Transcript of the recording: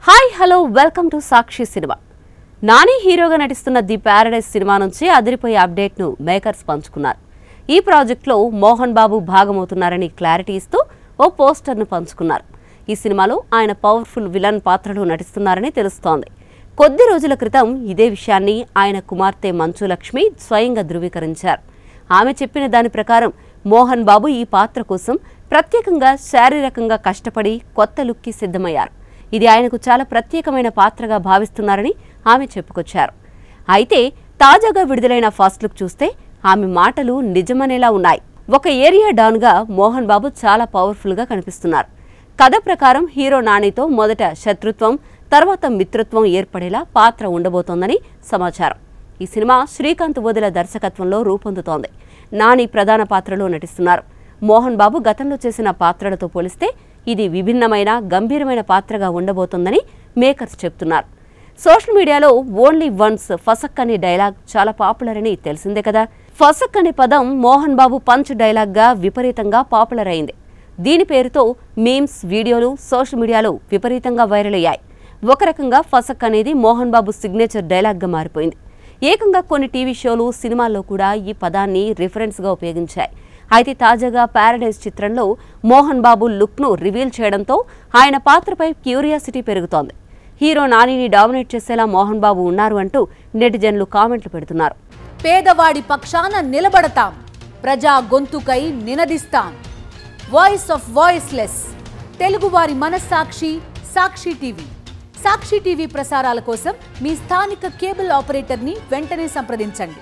Hi hello welcome to Sakshi cinema. Nani హీరోగా నటిస్తున్న the Paradise cinema నుంచి అదిరిపోయే అప్డేట్ను మేకర్స్ పంచుకున్నారు. ఈ ప్రాజెక్టులో మోహన్ బాబు భాగమవుతున్నారని క్లారిటీ ఇస్తూ ఓ పోస్టర్ను పంచుకున్నారు. ఈ సినిమాలో ఆయన పవర్ఫుల్ విలన్ పాత్రలో నటిస్తున్నారని తెలుస్తోంది. కొద్ది రోజుల క్రితం ఇదే విషయాన్ని ఆయన కుమార్తె మంచు లక్ష్మి స్వయంగా ధృవీకరించారు. ఆమె చెప్పిన దాని ప్రకారం మోహన్ బాబు ఈ పాత్ర కోసం ప్రత్యేకంగా శారీరకంగా కష్టపడి కొత్త లుక్కి సిద్ధమయ్యారు. ఇది ఆయనకు చాలా ప్రత్యేకమైన పాత్రగా భావిస్తున్నారని ఆమె చెప్పుకొచ్చారు. అయితే తాజాగా విడుదలైన ఫస్ట్ లుక్ చూస్తే ఆమె మాటలు నిజమనేలా ఉన్నాయి. ఒక ఏరియా డాన్గా మోహన్ బాబు చాలా పవర్ఫుల్గా కనిపిస్తున్నారు. కథ ప్రకారం హీరో నానితో మొదట శత్రుత్వం, తర్వాత మిత్రత్వం ఏర్పడేలా పాత్ర ఉండబోతోందని సమాచారం. ఈ సినిమా శ్రీకాంత్ వదిల దర్శకత్వంలో రూపొందుతోంది. నాని ప్రధాన పాత్రలో నటిస్తున్నారు. మోహన్ బాబు గతంలో చేసిన పాత్రలతో పోలిస్తే ఇది విభిన్నమైన గంభీరమైన పాత్రగా ఉండబోతోందని మేకర్స్ చెప్తున్నారు. సోషల్ మీడియాలో ఓన్లీ వన్స్ ఫసక్ అనే డైలాగ్ చాలా పాపులర్ అని తెలిసిందే కదా. ఫసక్ అనే పదం మోహన్ బాబు పంచ్ డైలాగ్గా విపరీతంగా పాపులర్ అయింది. దీని పేరుతో మీమ్స్, వీడియోలు సోషల్ మీడియాలో విపరీతంగా వైరల్ అయ్యాయి. ఒక రకంగా ఫసక్ అనేది మోహన్ బాబు సిగ్నేచర్ డైలాగ్గా మారిపోయింది. ఏకంగా కొన్ని టీవీ షోలు, సినిమాల్లో కూడా ఈ పదాన్ని రిఫరెన్స్గా ఉపయోగించాయి. అయితే తాజాగా ప్యారడైజ్ చిత్రంలో మోహన్ బాబు లుక్ను రివీల్ చేయడంతో ఆయన పాత్రపై క్యూరియాసిటీ పెరుగుతోంది. హీరో నానిని డామినేట్ చేసేలా మోహన్ బాబు ఉన్నారు అంటూ నెటిజన్లు కామెంట్లు పెడుతున్నారు. పేదవాడి పక్షాన నిలబడతాం, ప్రజా గొంతుకై నినదిస్తాం. వాయిస్ ఆఫ్ వాయిస్లెస్, తెలుగువారి మనస్సాక్షి సాక్షి టీవీ. సాక్షి టీవీ ప్రసారాల కోసం మీ స్థానిక కేబుల్ ఆపరేటర్ని వెంటనే సంప్రదించండి.